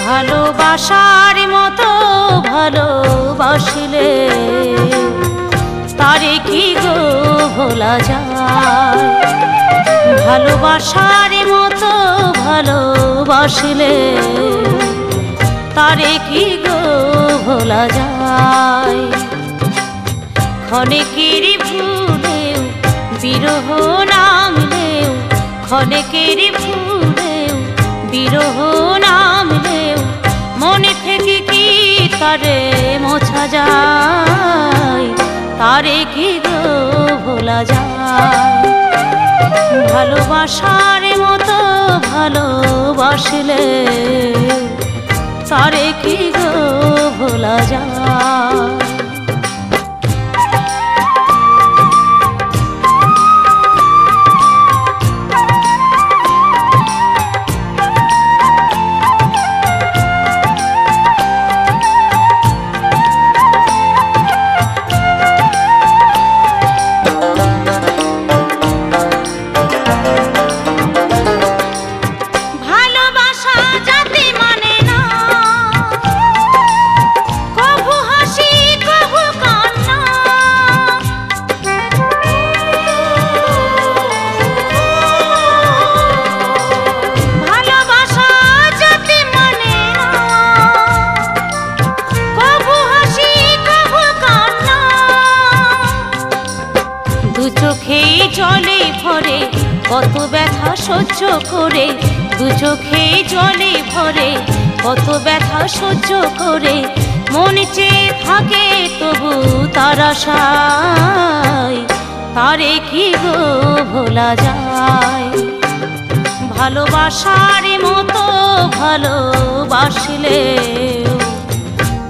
ভালোবাসার মতো ভালোবাসিলে তারে কি গো ভোলা যায়। ভালোবাসার মতো ভালোবাসিলে তারে কি গো ভোলা যায়। ক্ষণেকের ভুলেও বিরহ নামলেও, ক্ষণেকের ভুলেও বিরহ নামলেও মনে থেকে কি তারে মোছা যায়। তারে কি গো ভোলা যায়। ভালোবাসার মতো ভালোবাসলে তারে কি গো ভোলা যায়। জলে ভরে কত ব্যথা সহ্য করে, দু চোখে জলে ভরে কত ব্যথা সহ্য করে মন চেয়ে থাকে তবু তার আশায়। তারে কি গো ভোলা যায়। ভালোবাসার মতো ভালোবাসলে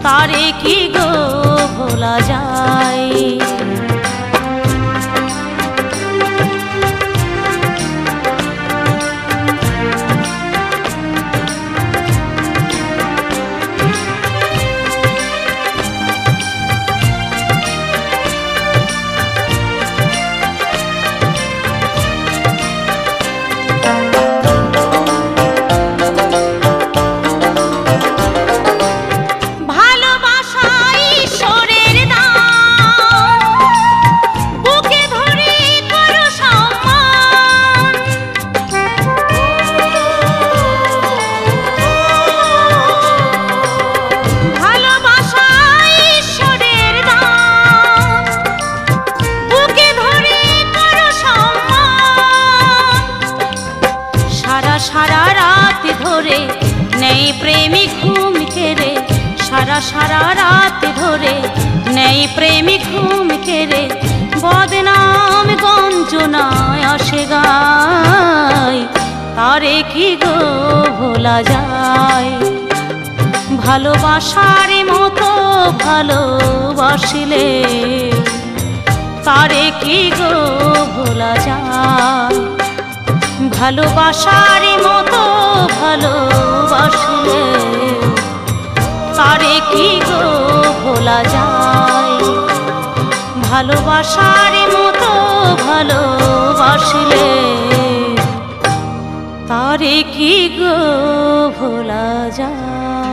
তারে কি গো ভোলা যায়। সারা রাত ধরে নেই প্রেমিক ঘুম কেড়ে, সারা রাত ধরে নেই প্রেমিক ঘুম কেড়ে বদনাম গঞ্জনায় আসে গায়। তারে কি গো ভোলা যায়। ভালোবাসার মতো ভালোবাসিলে তারে কি গো ভোলা যায়। ভালোবাসার মতো ভালোবাসলে তারে কি গো ভোলা যায়। ভালোবাসার মতো ভালোবাসলে তারে কি গো ভোলা যায়।